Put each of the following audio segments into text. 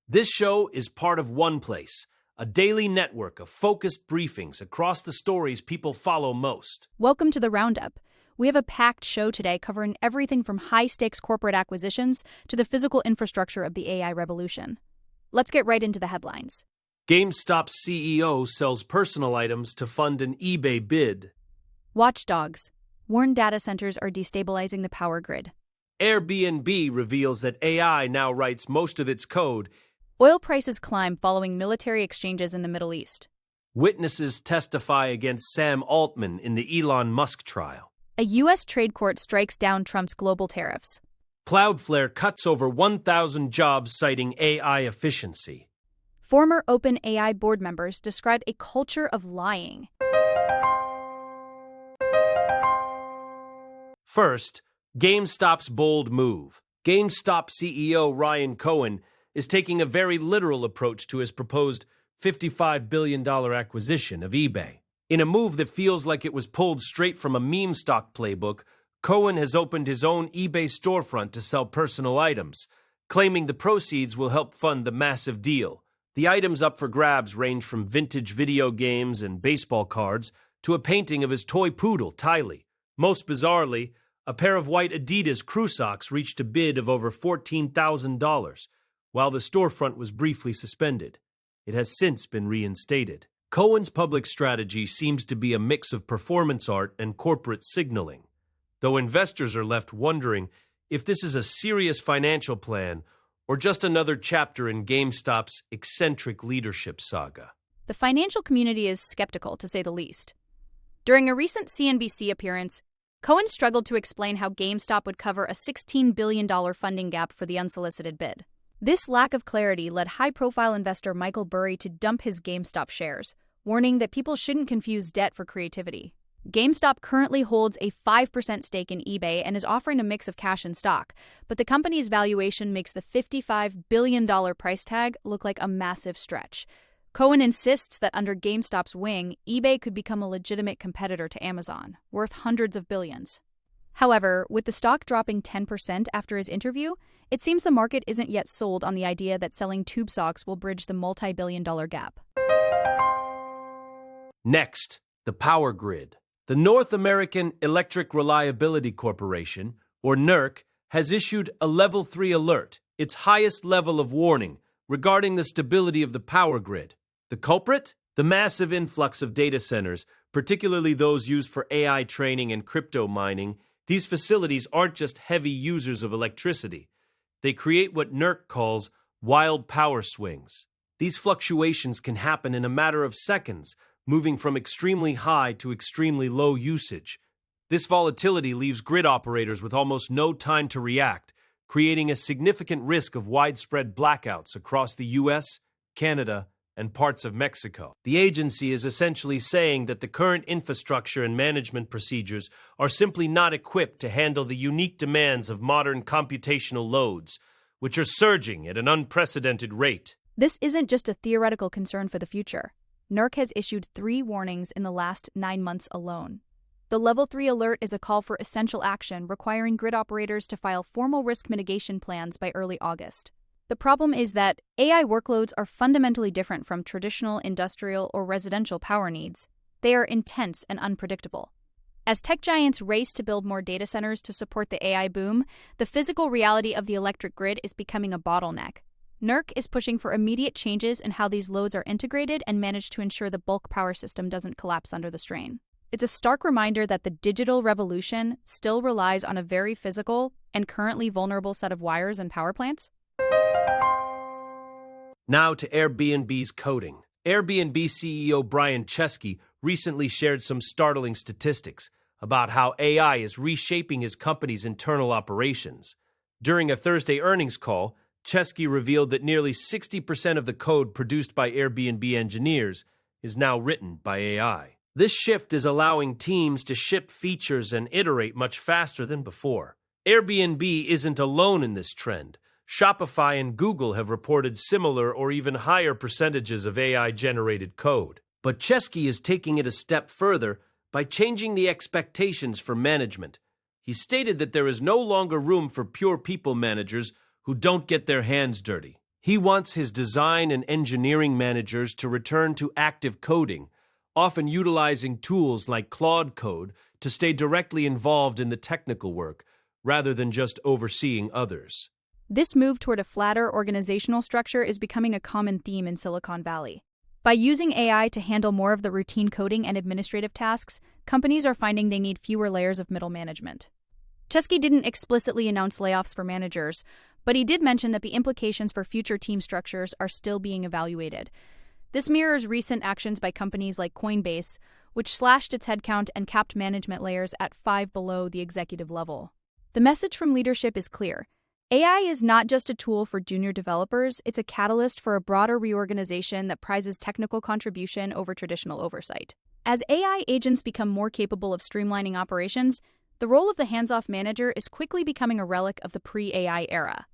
This show is part of OnePlace, a daily network of focused briefings across the stories people follow most. Welcome to the Roundup. We have a packed show today covering everything from high-stakes corporate acquisitions to the physical infrastructure of the AI revolution. Let's get right into the headlines. GameStop's CEO sells personal items to fund an eBay bid. Watchdogs warn data centers are destabilizing the power grid. Airbnb reveals that AI now writes most of its code. Oil prices climb following military exchanges in the Middle East. Witnesses testify against Sam Altman in the Elon Musk trial. A U.S. trade court strikes down Trump's global tariffs. Cloudflare cuts over 1,000 jobs citing AI efficiency. Former OpenAI board members describe a culture of lying. First, GameStop's bold move. GameStop CEO Ryan Cohen is taking a very literal approach to his proposed $55 billion acquisition of eBay. In a move that feels like it was pulled straight from a meme stock playbook, Cohen has opened his own eBay storefront to sell personal items, claiming the proceeds will help fund the massive deal. The items up for grabs range from vintage video games and baseball cards to a painting of his toy poodle, Tylee. Most bizarrely, a pair of white Adidas crew socks reached a bid of over $14,000, while the storefront was briefly suspended. It has since been reinstated. Cohen's public strategy seems to be a mix of performance art and corporate signaling, though investors are left wondering if this is a serious financial plan or just another chapter in GameStop's eccentric leadership saga. The financial community is skeptical, to say the least. During a recent CNBC appearance, Cohen struggled to explain how GameStop would cover a $16 billion funding gap for the unsolicited bid. This lack of clarity led high-profile investor Michael Burry to dump his GameStop shares, warning that people shouldn't confuse debt for creativity. GameStop currently holds a 5% stake in eBay and is offering a mix of cash and stock, but the company's valuation makes the $55 billion price tag look like a massive stretch. Cohen insists that under GameStop's wing, eBay could become a legitimate competitor to Amazon, worth hundreds of billions. However, with the stock dropping 10% after his interview, it seems the market isn't yet sold on the idea that selling tube socks will bridge the multi-billion-dollar gap. Next, the power grid. The North American Electric Reliability Corporation, or NERC, has issued a Level 3 alert, its highest level of warning, regarding the stability of the power grid. The culprit? The massive influx of data centers, particularly those used for AI training and crypto mining. These facilities aren't just heavy users of electricity. They create what NERC calls wild power swings. These fluctuations can happen in a matter of seconds, moving from extremely high to extremely low usage. This volatility leaves grid operators with almost no time to react, creating a significant risk of widespread blackouts across the US, Canada, and parts of Mexico. The agency is essentially saying that the current infrastructure and management procedures are simply not equipped to handle the unique demands of modern computational loads, which are surging at an unprecedented rate. This isn't just a theoretical concern for the future. NERC has issued 3 warnings in the last 9 months alone. The Level 3 alert is a call for essential action requiring grid operators to file formal risk mitigation plans by early August. The problem is that AI workloads are fundamentally different from traditional industrial or residential power needs. They are intense and unpredictable. As tech giants race to build more data centers to support the AI boom, the physical reality of the electric grid is becoming a bottleneck. NERC is pushing for immediate changes in how these loads are integrated and managed to ensure the bulk power system doesn't collapse under the strain. It's a stark reminder that the digital revolution still relies on a very physical and currently vulnerable set of wires and power plants. Now to Airbnb's coding. Airbnb CEO Brian Chesky recently shared some startling statistics about how AI is reshaping his company's internal operations. During a Thursday earnings call, Chesky revealed that nearly 60% of the code produced by Airbnb engineers is now written by AI. This shift is allowing teams to ship features and iterate much faster than before. Airbnb isn't alone in this trend. Shopify and Google have reported similar or even higher percentages of AI-generated code. But Chesky is taking it a step further by changing the expectations for management. He stated that there is no longer room for pure people managers who don't get their hands dirty. He wants his design and engineering managers to return to active coding, often utilizing tools like Claude Code to stay directly involved in the technical work, rather than just overseeing others. This move toward a flatter organizational structure is becoming a common theme in Silicon Valley. By using AI to handle more of the routine coding and administrative tasks, companies are finding they need fewer layers of middle management. Chesky didn't explicitly announce layoffs for managers, but he did mention that the implications for future team structures are still being evaluated. This mirrors recent actions by companies like Coinbase, which slashed its headcount and capped management layers at 5 below the executive level. The message from leadership is clear. AI is not just a tool for junior developers, it's a catalyst for a broader reorganization that prizes technical contribution over traditional oversight. As AI agents become more capable of streamlining operations, the role of the hands-off manager is quickly becoming a relic of the pre-AI era.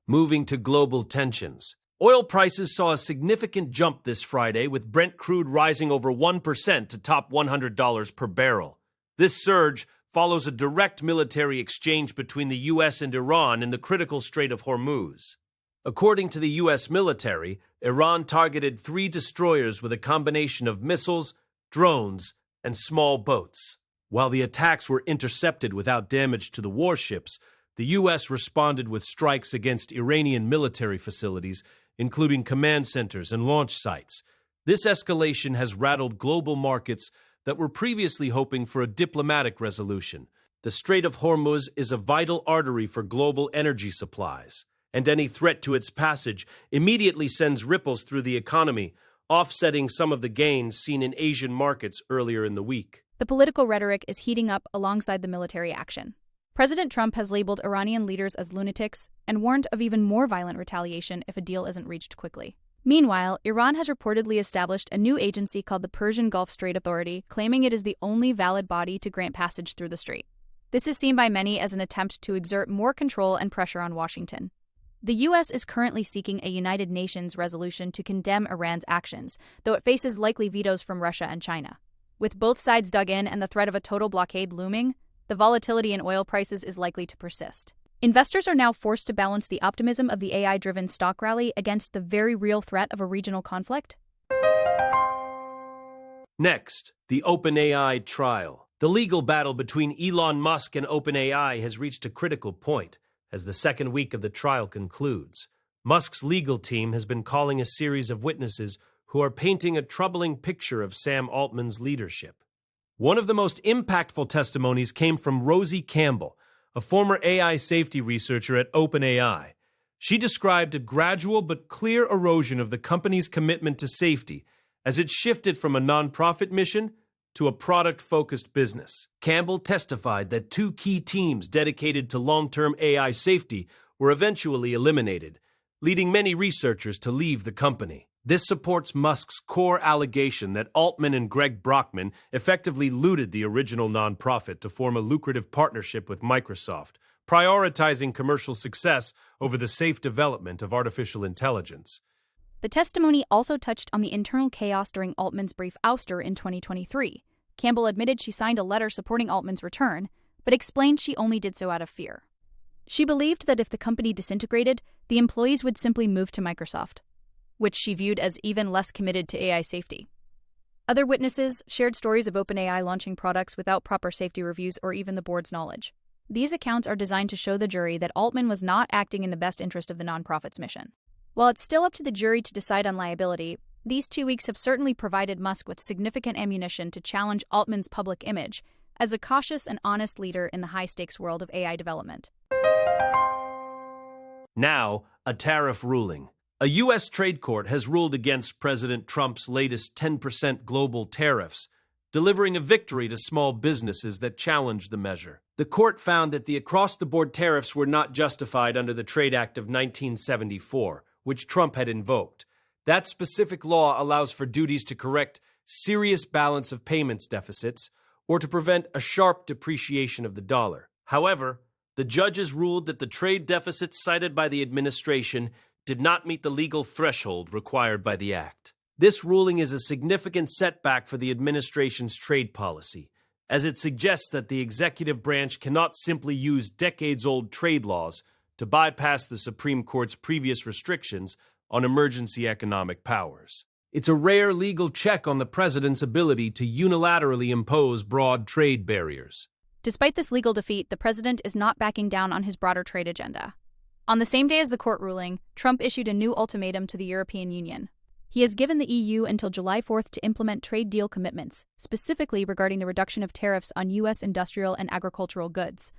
Moving to global tensions. Oil prices saw a significant jump this Friday, with Brent crude rising over 1% to top $100 per barrel. This surge follows a direct military exchange between the U.S. and Iran in the critical Strait of Hormuz. According to the U.S. military, Iran targeted 3 destroyers with a combination of missiles, drones, and small boats. While the attacks were intercepted without damage to the warships, the U.S. responded with strikes against Iranian military facilities, including command centers and launch sites. This escalation has rattled global markets that were previously hoping for a diplomatic resolution. The Strait of Hormuz is a vital artery for global energy supplies, and any threat to its passage immediately sends ripples through the economy, offsetting some of the gains seen in Asian markets earlier in the week. The political rhetoric is heating up alongside the military action. President Trump has labeled Iranian leaders as lunatics and warned of even more violent retaliation if a deal isn't reached quickly. Meanwhile, Iran has reportedly established a new agency called the Persian Gulf Strait Authority, claiming it is the only valid body to grant passage through the strait. This is seen by many as an attempt to exert more control and pressure on Washington. The U.S. is currently seeking a United Nations resolution to condemn Iran's actions, though it faces likely vetoes from Russia and China. With both sides dug in and the threat of a total blockade looming, the volatility in oil prices is likely to persist. Investors are now forced to balance the optimism of the AI-driven stock rally against the very real threat of a regional conflict. Next, the OpenAI trial. The legal battle between Elon Musk and OpenAI has reached a critical point as the second week of the trial concludes. Musk's legal team has been calling a series of witnesses who are painting a troubling picture of Sam Altman's leadership. One of the most impactful testimonies came from Rosie Campbell, a former AI safety researcher at OpenAI. She described a gradual but clear erosion of the company's commitment to safety as it shifted from a nonprofit mission to a product-focused business. Campbell testified that 2 key teams dedicated to long-term AI safety were eventually eliminated, leading many researchers to leave the company. This supports Musk's core allegation that Altman and Greg Brockman effectively looted the original nonprofit to form a lucrative partnership with Microsoft, prioritizing commercial success over the safe development of artificial intelligence. The testimony also touched on the internal chaos during Altman's brief ouster in 2023. Campbell admitted she signed a letter supporting Altman's return, but explained she only did so out of fear. She believed that if the company disintegrated, the employees would simply move to Microsoft, which she viewed as even less committed to AI safety. Other witnesses shared stories of OpenAI launching products without proper safety reviews or even the board's knowledge. These accounts are designed to show the jury that Altman was not acting in the best interest of the nonprofit's mission. While it's still up to the jury to decide on liability, these 2 weeks have certainly provided Musk with significant ammunition to challenge Altman's public image as a cautious and honest leader in the high-stakes world of AI development. Now, a tariff ruling. A U.S. trade court has ruled against President Trump's latest 10% global tariffs, delivering a victory to small businesses that challenged the measure. The court found that the across-the-board tariffs were not justified under the Trade Act of 1974, which Trump had invoked. That specific law allows for duties to correct serious balance of payments deficits or to prevent a sharp depreciation of the dollar. However, the judges ruled that the trade deficits cited by the administration did not meet the legal threshold required by the act. This ruling is a significant setback for the administration's trade policy, as it suggests that the executive branch cannot simply use decades-old trade laws to bypass the Supreme Court's previous restrictions on emergency economic powers. It's a rare legal check on the president's ability to unilaterally impose broad trade barriers. Despite this legal defeat, the president is not backing down on his broader trade agenda. On the same day as the court ruling, Trump issued a new ultimatum to the European Union. He has given the EU until July 4th to implement trade deal commitments, specifically regarding the reduction of tariffs on U.S. industrial and agricultural goods.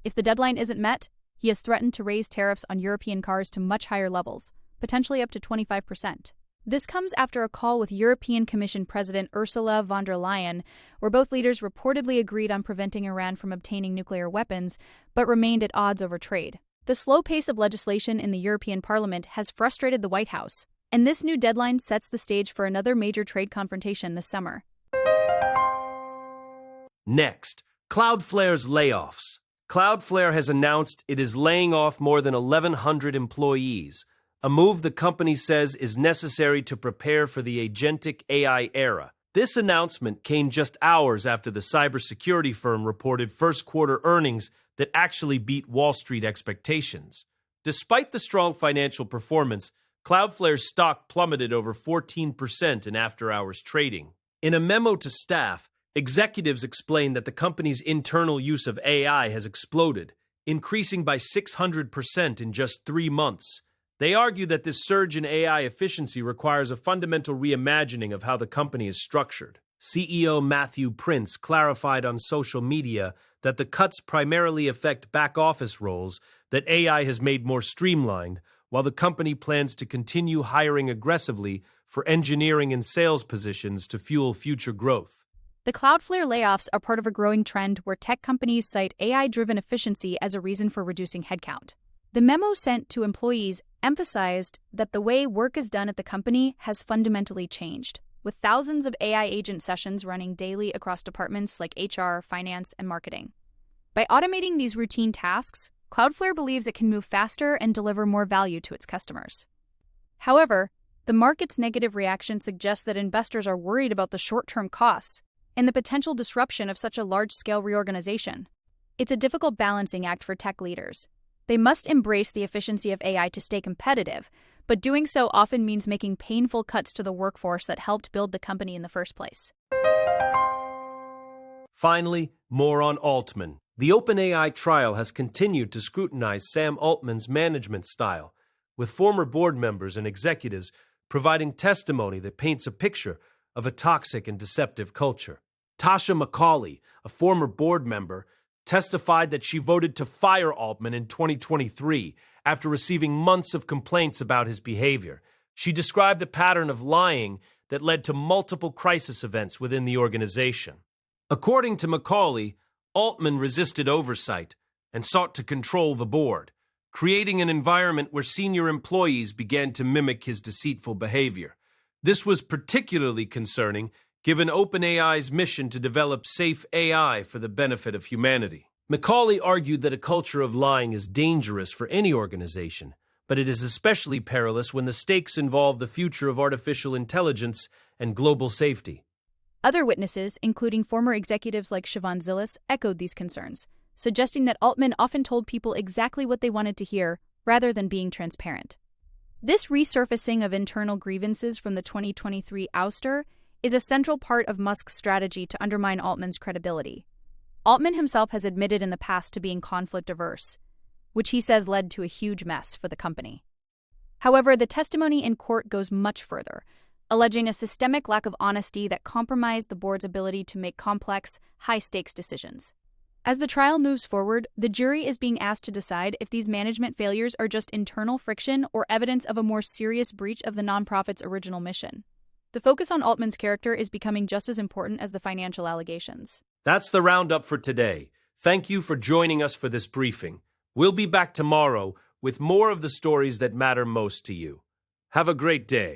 If the deadline isn't met, he has threatened to raise tariffs on European cars to much higher levels, potentially up to 25%. This comes after a call with European Commission President Ursula von der Leyen, where both leaders reportedly agreed on preventing Iran from obtaining nuclear weapons, but remained at odds over trade. The slow pace of legislation in the European Parliament has frustrated the White House, and this new deadline sets the stage for another major trade confrontation this summer. Next, Cloudflare's layoffs. Cloudflare has announced it is laying off more than 1,100 employees, a move the company says is necessary to prepare for the agentic AI era. This announcement came just hours after the cybersecurity firm reported first-quarter earnings that actually beat Wall Street expectations. Despite the strong financial performance, Cloudflare's stock plummeted over 14% in after-hours trading. In a memo to staff, executives explained that the company's internal use of AI has exploded, increasing by 600% in just 3 months. They argue that this surge in AI efficiency requires a fundamental reimagining of how the company is structured. CEO Matthew Prince clarified on social media that the cuts primarily affect back-office roles that AI has made more streamlined, while the company plans to continue hiring aggressively for engineering and sales positions to fuel future growth. The Cloudflare layoffs are part of a growing trend where tech companies cite AI-driven efficiency as a reason for reducing headcount. The memo sent to employees emphasized that the way work is done at the company has fundamentally changed, with thousands of AI agent sessions running daily across departments like HR, finance, and marketing. By automating these routine tasks, Cloudflare believes it can move faster and deliver more value to its customers. However, the market's negative reaction suggests that investors are worried about the short-term costs and the potential disruption of such a large-scale reorganization. It's a difficult balancing act for tech leaders. They must embrace the efficiency of AI to stay competitive, but doing so often means making painful cuts to the workforce that helped build the company in the first place. Finally, more on Altman. The OpenAI trial has continued to scrutinize Sam Altman's management style, with former board members and executives providing testimony that paints a picture of a toxic and deceptive culture. Tasha McCauley, a former board member, testified that she voted to fire Altman in 2023 after receiving months of complaints about his behavior. She described a pattern of lying that led to multiple crisis events within the organization. According to McCauley, Altman resisted oversight and sought to control the board, creating an environment where senior employees began to mimic his deceitful behavior. This was particularly concerning given OpenAI's mission to develop safe AI for the benefit of humanity. McCauley argued that a culture of lying is dangerous for any organization, but it is especially perilous when the stakes involve the future of artificial intelligence and global safety. Other witnesses, including former executives like Siobhan Zilis, echoed these concerns, suggesting that Altman often told people exactly what they wanted to hear rather than being transparent. This resurfacing of internal grievances from the 2023 ouster is a central part of Musk's strategy to undermine Altman's credibility. Altman himself has admitted in the past to being conflict-averse, which he says led to a huge mess for the company. However, the testimony in court goes much further, alleging a systemic lack of honesty that compromised the board's ability to make complex, high-stakes decisions. As the trial moves forward, the jury is being asked to decide if these management failures are just internal friction or evidence of a more serious breach of the nonprofit's original mission. The focus on Altman's character is becoming just as important as the financial allegations. That's the roundup for today. Thank you for joining us for this briefing. We'll be back tomorrow with more of the stories that matter most to you. Have a great day.